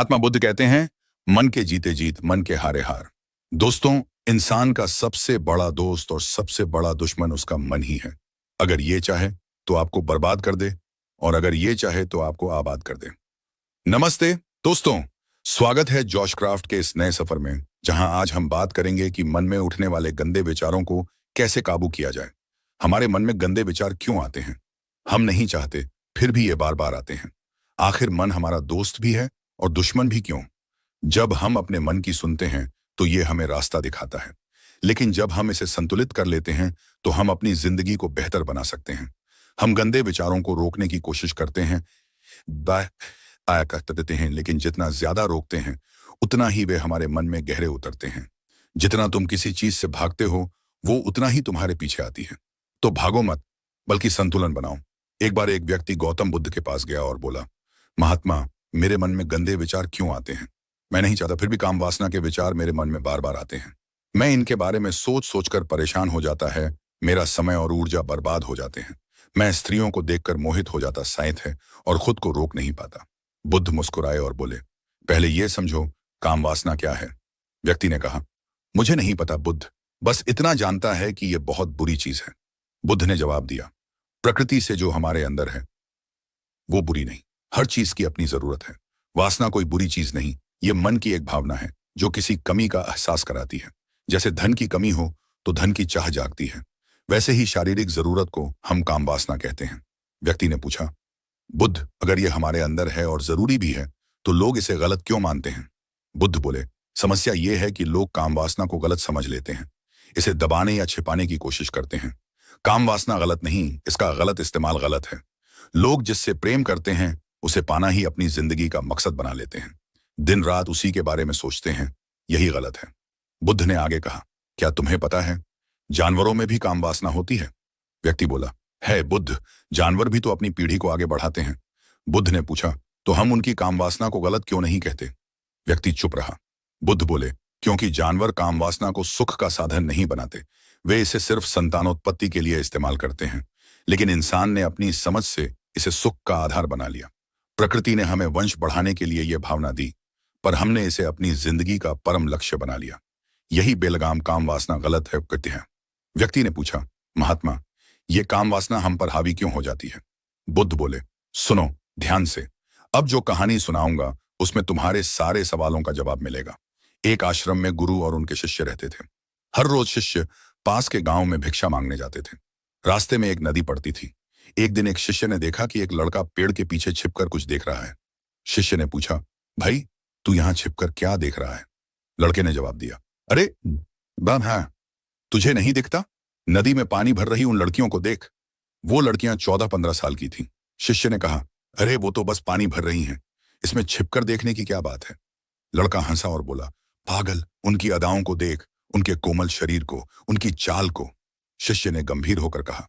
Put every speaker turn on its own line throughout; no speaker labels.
महात्मा बुद्ध कहते हैं, मन के जीते जीत, मन के हारे हार। दोस्तों, इंसान का सबसे बड़ा दोस्त और सबसे बड़ा दुश्मन उसका मन ही है। अगर ये चाहे तो आपको बर्बाद कर दे, और अगर ये चाहे तो आपको आबाद कर दे। नमस्ते दोस्तों, स्वागत है जॉश क्राफ्ट के इस नए सफर में, जहां आज हम बात करेंगे कि मन में उठने वाले गंदे विचारों को कैसे काबू किया जाए। हमारे मन में गंदे विचार क्यों आते हैं? हम नहीं चाहते, फिर भी ये बार बार आते हैं। आखिर मन हमारा दोस्त भी है और दुश्मन भी क्यों? जब हम अपने मन की सुनते हैं तो ये हमें रास्ता दिखाता है, लेकिन जब हम इसे संतुलित कर लेते हैं तो हम अपनी जिंदगी को बेहतर बना सकते हैं। हम गंदे विचारों को रोकने की कोशिश करते हैं, आया करते देते हैं, लेकिन जितना ज्यादा रोकते हैं उतना ही वे हमारे मन में गहरे उतरते हैं। जितना तुम किसी चीज से भागते हो वो उतना ही तुम्हारे पीछे आती है। तो भागो मत, बल्कि संतुलन बनाओ। एक बार एक व्यक्ति गौतम बुद्ध के पास गया और बोला, महात्मा, मेरे मन में गंदे विचार क्यों आते हैं? मैं नहीं चाहता, फिर भी काम वासना के विचार मेरे मन में बार बार आते हैं। मैं इनके बारे में सोच सोचकर परेशान हो जाता है। मेरा समय और ऊर्जा बर्बाद हो जाते हैं। मैं स्त्रियों को देखकर मोहित हो जाता साइंत है और खुद को रोक नहीं पाता। बुद्ध मुस्कुराए और बोले, पहले यह समझो, काम वासना क्या है? व्यक्ति ने कहा, मुझे नहीं पता बुद्ध, बस इतना जानता है कि यह बहुत बुरी चीज है। बुद्ध ने जवाब दिया, प्रकृति से जो हमारे अंदर है वो बुरी नहीं। हर चीज की अपनी जरूरत है। वासना कोई बुरी चीज नहीं, ये मन की एक भावना है जो किसी कमी का एहसास कराती है। जैसे धन की कमी हो तो धन की चाह जागती है, वैसे ही शारीरिक जरूरत को हम काम वासना कहते हैं। व्यक्ति ने पूछा, बुद्ध, अगर ये हमारे अंदर है और जरूरी भी है तो लोग इसे गलत क्यों मानते हैं? बुद्ध बोले, समस्या ये है कि लोग काम वासना को गलत समझ लेते हैं, इसे दबाने या छिपाने की कोशिश करते हैं। काम वासना गलत नहीं, इसका गलत इस्तेमाल गलत है। लोग जिससे प्रेम करते हैं उसे पाना ही अपनी जिंदगी का मकसद बना लेते हैं। दिन रात उसी के बारे में सोचते हैं, यही गलत है। बुद्ध ने आगे कहा, क्या तुम्हें पता है जानवरों में भी काम वासना होती है? व्यक्ति बोला, है बुद्ध, जानवर भी तो अपनी पीढ़ी को आगे बढ़ाते हैं। बुद्ध ने पूछा, तो हम उनकी काम वासना को गलत क्यों नहीं कहते? व्यक्ति चुप रहा। बुद्ध बोले, क्योंकि जानवर काम वासना को सुख का साधन नहीं बनाते, वे इसे सिर्फ संतानोत्पत्ति के लिए इस्तेमाल करते हैं। लेकिन इंसान ने अपनी समझ से इसे सुख का आधार बना लिया। प्रकृति ने हमें वंश बढ़ाने के लिए यह भावना दी, पर हमने इसे अपनी जिंदगी का परम लक्ष्य बना लिया। यही बेलगाम काम वासना गलत है कहते हैं। व्यक्ति ने पूछा, महात्मा, ये काम वासना हम पर हावी क्यों हो जाती है? बुद्ध बोले, सुनो ध्यान से, अब जो कहानी सुनाऊंगा उसमें तुम्हारे सारे सवालों का जवाब मिलेगा। एक आश्रम में गुरु और उनके शिष्य रहते थे। हर रोज शिष्य पास के गांव में भिक्षा मांगने जाते थे। रास्ते में एक नदी पड़ती थी। एक दिन एक शिष्य ने देखा कि एक लड़का पेड़ के पीछे छिपकर कुछ देख रहा है। शिष्य ने पूछा, भाई, तू यहां छिपकर क्या देख रहा है? लड़के ने जवाब दिया, अरे बाप, हाँ, तुझे नहीं दिखता? नदी में पानी भर रही उन लड़कियों को देख। वो लड़कियां 14-15 साल की थीं। शिष्य ने कहा, अरे वो तो बस पानी भर रही हैं, इसमें छिपकर देखने की क्या बात है? लड़का हंसा और बोला, पागल, उनकी अदाओं को देख, उनके कोमल शरीर को, उनकी चाल को। शिष्य ने गंभीर होकर कहा,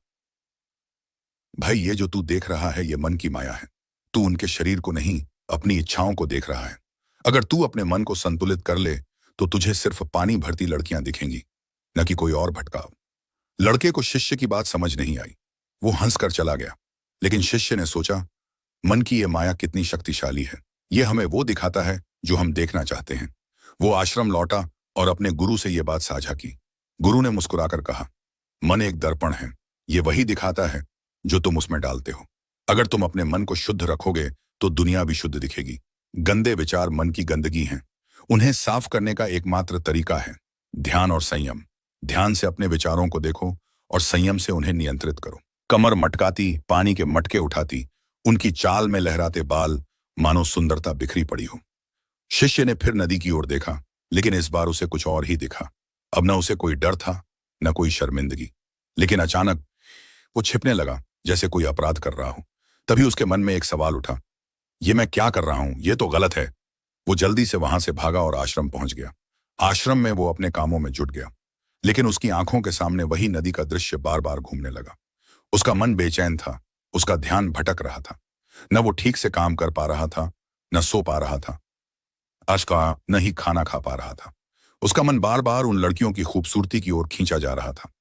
भाई, ये जो तू देख रहा है ये मन की माया है। तू उनके शरीर को नहीं, अपनी इच्छाओं को देख रहा है। अगर तू अपने मन को संतुलित कर ले तो तुझे सिर्फ पानी भरती लड़कियां दिखेंगी, न कि कोई और भटकाव। लड़के को शिष्य की बात समझ नहीं आई। वो हंसकर चला गया। लेकिन शिष्य ने सोचा, मन की ये माया कितनी शक्तिशाली है। ये हमें वो दिखाता है जो हम देखना चाहते हैं। वो आश्रम लौटा और अपने गुरु से ये बात साझा की। गुरु ने मुस्कुराकर कहा, मन एक दर्पण है, ये वही दिखाता है जो तुम उसमें डालते हो। अगर तुम अपने मन को शुद्ध रखोगे तो दुनिया भी शुद्ध दिखेगी। गंदे विचार मन की गंदगी हैं। उन्हें साफ करने का एकमात्र तरीका है ध्यान और संयम। ध्यान से अपने विचारों को देखो और संयम से उन्हें नियंत्रित करो। कमर मटकाती, पानी के मटके उठाती, उनकी चाल में लहराते बाल, मानो सुंदरता बिखरी पड़ी हो। शिष्य ने फिर नदी की ओर देखा, लेकिन इस बार उसे कुछ और ही दिखा। अब न उसे कोई डर था, न कोई शर्मिंदगी। लेकिन अचानक वो छिपने लगा, जैसे कोई अपराध कर रहा हो। तभी उसके मन में एक सवाल उठा, ये मैं क्या कर रहा हूं? ये तो गलत है। वो जल्दी से वहां से भागा और आश्रम पहुंच गया। आश्रम में वो अपने कामों में जुट गया, लेकिन उसकी आंखों के सामने वही नदी का दृश्य बार बार घूमने लगा। उसका मन बेचैन था, उसका ध्यान भटक रहा था। न वो ठीक से काम कर पा रहा था, न सो पा रहा था, का न ही खाना खा पा रहा था। उसका मन बार बार उन लड़कियों की खूबसूरती की ओर खींचा जा रहा था।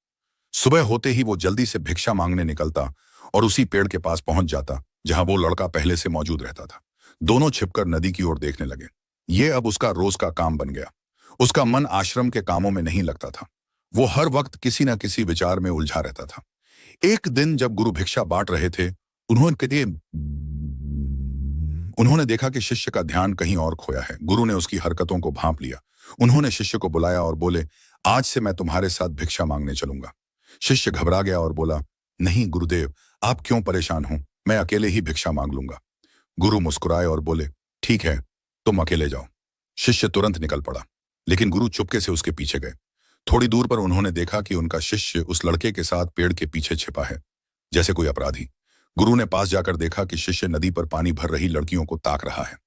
सुबह होते ही वो जल्दी से भिक्षा मांगने निकलता और उसी पेड़ के पास पहुंच जाता जहां वो लड़का पहले से मौजूद रहता था। दोनों छिपकर नदी की ओर देखने लगे। ये अब उसका रोज का काम बन गया। उसका मन आश्रम के कामों में नहीं लगता था। वो हर वक्त किसी न किसी विचार में उलझा रहता था। एक दिन जब गुरु भिक्षा बांट रहे थे, उन्होंने उन्होंने देखा कि शिष्य का ध्यान कहीं और खोया है। गुरु ने उसकी हरकतों को भांप लिया। उन्होंने शिष्य को बुलाया और बोले, आज से मैं तुम्हारे साथ भिक्षा मांगने चलूंगा। शिष्य घबरा गया और बोला, नहीं गुरुदेव, आप क्यों परेशान हो, मैं अकेले ही भिक्षा मांग लूंगा। गुरु मुस्कुराए और बोले, ठीक है, तुम अकेले जाओ। शिष्य तुरंत निकल पड़ा, लेकिन गुरु चुपके से उसके पीछे गए। थोड़ी दूर पर उन्होंने देखा कि उनका शिष्य उस लड़के के साथ पेड़ के पीछे छिपा है, जैसे कोई अपराधी। गुरु ने पास जाकर देखा कि शिष्य नदी पर पानी भर रही लड़कियों को ताक रहा है।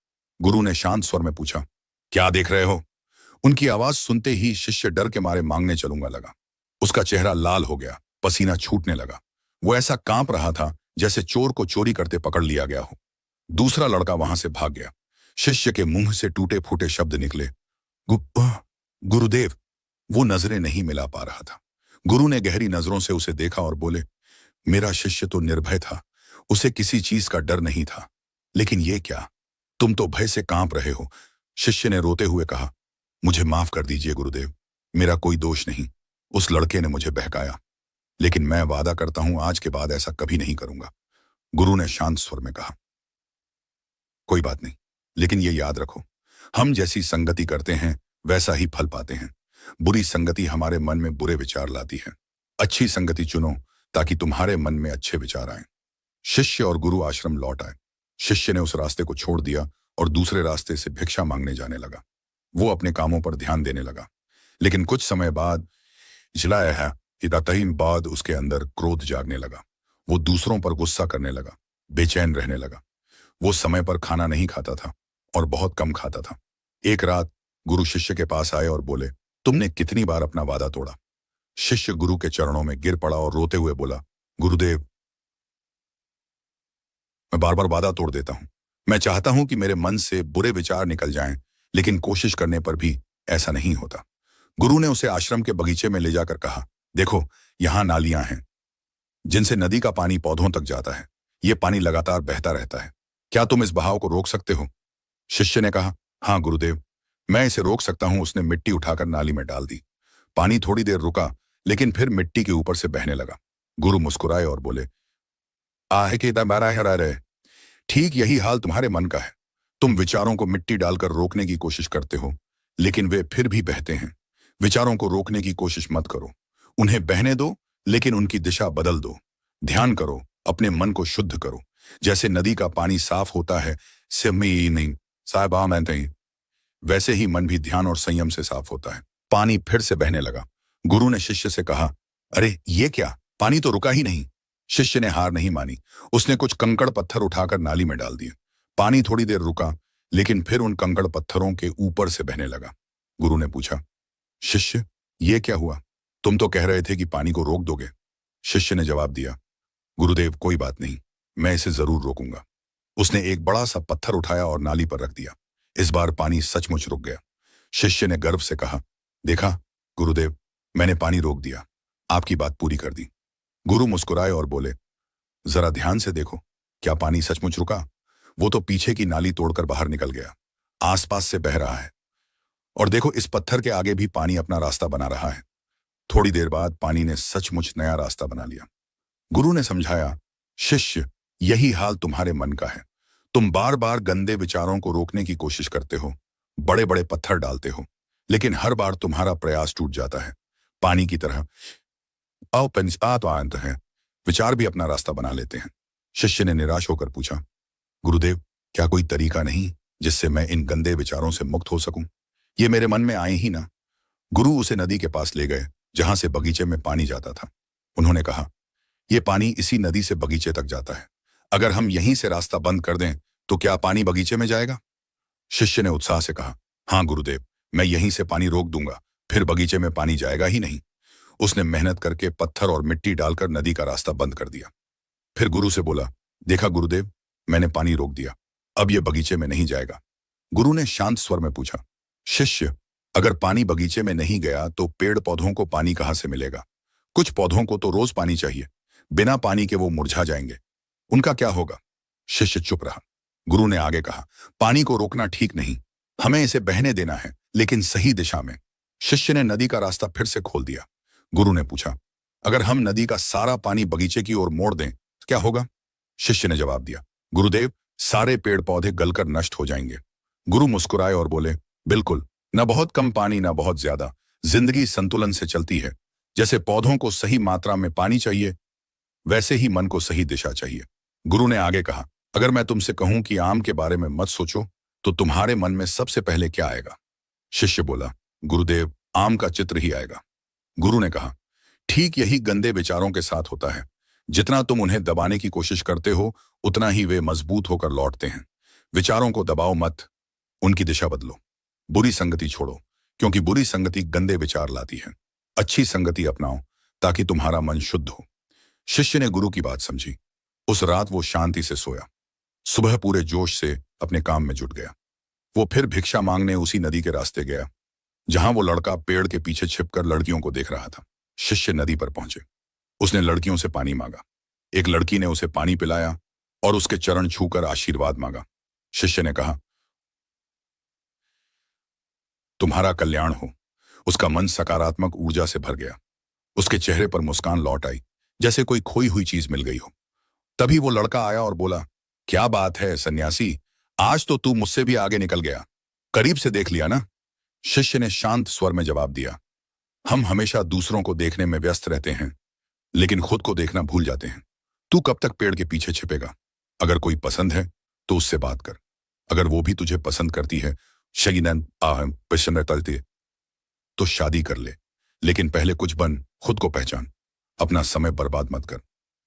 गुरु ने शांत स्वर में पूछा, क्या देख रहे हो? उनकी आवाज सुनते ही शिष्य डर के मारे मांगने चलूंगा लगा। उसका चेहरा लाल हो गया, पसीना छूटने लगा। वो ऐसा कांप रहा था जैसे चोर को चोरी करते पकड़ लिया गया हो। दूसरा लड़का वहां से भाग गया। शिष्य के मुंह से टूटे फूटे शब्द निकले, गुरुदेव। वो नजरें नहीं मिला पा रहा था। गुरु ने गहरी नजरों से उसे देखा और बोले, मेरा शिष्य तो निर्भय था, उसे किसी चीज का डर नहीं था, लेकिन ये क्या, तुम तो भय से कांप रहे हो। शिष्य ने रोते हुए कहा, मुझे माफ कर दीजिए गुरुदेव, मेरा कोई दोष नहीं। उस लड़के ने मुझे बहकाया, लेकिन मैं वादा करता हूं आज के बाद ऐसा कभी नहीं करूंगा। गुरु ने शांत स्वर में कहा, कोई बात नहीं, लेकिन ये याद रखो, हम जैसी संगति करते हैं वैसा ही फल पाते हैं। बुरी संगति हमारे मन में बुरे विचार लाती है। अच्छी संगति चुनो ताकि तुम्हारे मन में अच्छे विचार आए। शिष्य और गुरु आश्रम लौट आए। शिष्य ने उस रास्ते को छोड़ दिया और दूसरे रास्ते से भिक्षा मांगने जाने लगा। वो अपने कामों पर ध्यान देने लगा, लेकिन कुछ समय बाद बाद उसके अंदर क्रोध जागने लगा। वो दूसरों पर गुस्सा करने लगा, बेचैन रहने लगा। वो समय पर खाना नहीं खाता था और बहुत कम खाता था। एक रात गुरु शिष्य के पास आए और बोले, तुमने कितनी बार अपना वादा तोड़ा? शिष्य गुरु के चरणों में गिर पड़ा और रोते हुए बोला, गुरुदेव, मैं बार बार वादा तोड़ देता हूं। मैं चाहता हूं कि मेरे मन से बुरे विचार निकल जाएं, लेकिन कोशिश करने पर भी ऐसा नहीं होता। गुरु ने उसे आश्रम के बगीचे में ले जाकर कहा, देखो, यहां नालियां हैं जिनसे नदी का पानी पौधों तक जाता है। यह पानी लगातार बहता रहता है। क्या तुम इस बहाव को रोक सकते हो? शिष्य ने कहा, हाँ गुरुदेव, मैं इसे रोक सकता हूं। उसने मिट्टी उठाकर नाली में डाल दी। पानी थोड़ी देर रुका, लेकिन फिर मिट्टी के ऊपर से बहने लगा। गुरु मुस्कुराए और बोले, आहे के रहे, ठीक यही हाल तुम्हारे मन का है। तुम विचारों को मिट्टी डालकर रोकने की कोशिश करते हो, लेकिन वे फिर भी बहते हैं। विचारों को रोकने की कोशिश मत करो, उन्हें बहने दो, लेकिन उनकी दिशा बदल दो। ध्यान करो, अपने मन को शुद्ध करो। जैसे नदी का पानी साफ होता है, वैसे ही मन भी ध्यान और संयम से साफ होता है। पानी फिर से बहने लगा। गुरु ने शिष्य से कहा, अरे ये क्या, पानी तो रुका ही नहीं। शिष्य ने हार नहीं मानी। उसने कुछ कंकड़ पत्थर उठाकर नाली में डाल दिए। पानी थोड़ी देर रुका, लेकिन फिर उन कंकड़ पत्थरों के ऊपर से बहने लगा। गुरु ने पूछा, शिष्य, ये क्या हुआ? तुम तो कह रहे थे कि पानी को रोक दोगे। शिष्य ने जवाब दिया, गुरुदेव, कोई बात नहीं, मैं इसे जरूर रोकूंगा। उसने एक बड़ा सा पत्थर उठाया और नाली पर रख दिया। इस बार पानी सचमुच रुक गया। शिष्य ने गर्व से कहा, देखा गुरुदेव, मैंने पानी रोक दिया, आपकी बात पूरी कर दी। गुरु मुस्कुराए और बोले, जरा ध्यान से देखो, क्या पानी सचमुच रुका? वो तो पीछे की नाली तोड़कर बाहर निकल गया, आसपास से बह रहा है। और देखो, इस पत्थर के आगे भी पानी अपना रास्ता बना रहा है। थोड़ी देर बाद पानी ने सचमुच नया रास्ता बना लिया। गुरु ने समझाया, शिष्य, यही हाल तुम्हारे मन का है। तुम बार बार गंदे विचारों को रोकने की कोशिश करते हो, बड़े बड़े पत्थर डालते हो, लेकिन हर बार तुम्हारा प्रयास टूट जाता है। पानी की तरह अंत है, विचार भी अपना रास्ता बना लेते हैं। शिष्य ने निराश होकर पूछा, गुरुदेव, क्या कोई तरीका नहीं जिससे मैं इन गंदे विचारों से मुक्त हो सकूं? ये मेरे मन में आए ही ना। गुरु उसे नदी के पास ले गए, जहां से बगीचे में पानी जाता था। उन्होंने कहा, यह पानी इसी नदी से बगीचे तक जाता है। अगर हम यहीं से रास्ता बंद कर दें तो क्या पानी बगीचे में जाएगा? शिष्य ने उत्साह से कहा, हाँ गुरुदेव, मैं यहीं से पानी रोक दूंगा, फिर बगीचे में पानी जाएगा ही नहीं। उसने मेहनत करके पत्थर और मिट्टी डालकर नदी का रास्ता बंद कर दिया। फिर गुरु से बोला, देखा गुरुदेव, मैंने पानी रोक दिया, अब यह बगीचे में नहीं जाएगा। गुरु ने शांत स्वर में पूछा, शिष्य, अगर पानी बगीचे में नहीं गया तो पेड़ पौधों को पानी कहां से मिलेगा? कुछ पौधों को तो रोज पानी चाहिए, बिना पानी के वो मुरझा जाएंगे, उनका क्या होगा? शिष्य चुप रहा। गुरु ने आगे कहा, पानी को रोकना ठीक नहीं, हमें इसे बहने देना है, लेकिन सही दिशा में। शिष्य ने नदी का रास्ता फिर से खोल दिया। गुरु ने पूछा, अगर हम नदी का सारा पानी बगीचे की ओर मोड़ दें तो क्या होगा? शिष्य ने जवाब दिया, गुरुदेव, सारे पेड़ पौधे गलकर नष्ट हो जाएंगे। गुरु मुस्कुराए और बोले, बिल्कुल, न बहुत कम पानी न बहुत ज्यादा। जिंदगी संतुलन से चलती है। जैसे पौधों को सही मात्रा में पानी चाहिए, वैसे ही मन को सही दिशा चाहिए। गुरु ने आगे कहा, अगर मैं तुमसे कहूं कि आम के बारे में मत सोचो, तो तुम्हारे मन में सबसे पहले क्या आएगा? शिष्य बोला, गुरुदेव, आम का चित्र ही आएगा। गुरु ने कहा, ठीक यही गंदे विचारों के साथ होता है। जितना तुम उन्हें दबाने की कोशिश करते हो, उतना ही वे मजबूत होकर लौटते हैं। विचारों को दबाओ मत, उनकी दिशा बदलो। बुरी संगति छोड़ो, क्योंकि बुरी संगति गंदे विचार लाती है। अच्छी संगति अपनाओ, ताकि तुम्हारा मन शुद्ध हो। शिष्य ने गुरु की बात समझी। उस रात वो शांति से सोया। सुबह पूरे जोश से अपने काम में जुट गया। वो फिर भिक्षा मांगने उसी नदी के रास्ते गया, जहां वो लड़का पेड़ के पीछे छिपकर लड़कियों को देख रहा था। शिष्य नदी पर पहुंचे। उसने लड़कियों से पानी मांगा। एक लड़की ने उसे पानी पिलाया और उसके चरण छूकर आशीर्वाद मांगा। शिष्य ने कहा, तुम्हारा कल्याण हो। उसका मन सकारात्मक ऊर्जा से भर गया। उसके चेहरे पर मुस्कान लौट आई, जैसे कोई खोई हुई चीज मिल गई हो। तभी वो लड़का आया और बोला, क्या बात है सन्यासी, आज तो तू मुझसे भी आगे निकल गया। करीब से देख लिया ना? शिष्य ने शांत स्वर में जवाब दिया, हम हमेशा दूसरों को देखने में व्यस्त रहते हैं, लेकिन खुद को देखना भूल जाते हैं। तू कब तक पेड़ के पीछे छिपेगा? अगर कोई पसंद है तो उससे बात कर। अगर वो भी तुझे पसंद करती है, शगीनन आहम पसंद करती है, तो शादी कर ले। लेकिन पहले कुछ बन, खुद को पहचान। अपना समय बर्बाद मत कर।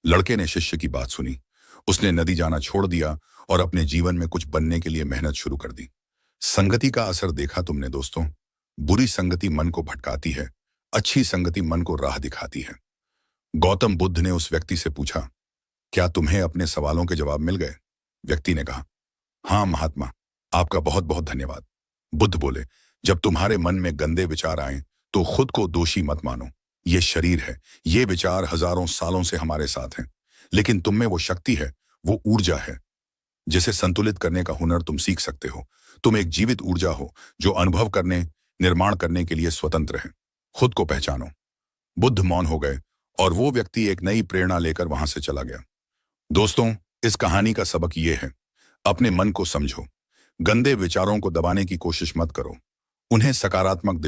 लड़के ने शिष्य की बात सुनी। उसने नदी जाना छोड़ दिया और अपने जीवन में कुछ बनने के लिए मेहनत शुरू कर दी। संगति का असर देखा तुमने दोस्तों? बुरी संगति मन को भटकाती है, अच्छी संगति मन को राह दिखाती है। गौतम बुद्ध ने उस व्यक्ति से पूछा, क्या तुम्हें अपने सवालों के जवाब मिल गए? व्यक्ति ने कहा, हाँ महात्मा, आपका बहुत बहुत धन्यवाद। बुद्ध बोले, जब तुम्हारे मन में गंदे विचार आए तो खुद को दोषी मत मानो। ये शरीर है, ये विचार हजारों सालों से हमारे साथ हैं, लेकिन तुम में वो शक्ति है, वो ऊर्जा है जिसे संतुलित करने का हुनर तुम सीख सकते हो। तुम एक जीवित ऊर्जा हो जो अनुभव करने, निर्माण करने के लिए स्वतंत्र है। खुद को पहचानो। बुद्ध मौन हो गए और वो व्यक्ति एक नई प्रेरणा लेकर वहां से चला गया। दोस्तों, इस कहानी का सबक ये है, अपने मन को समझो। गंदे विचारों को दबाने की कोशिश मत करो, उन्हें सकारात्मक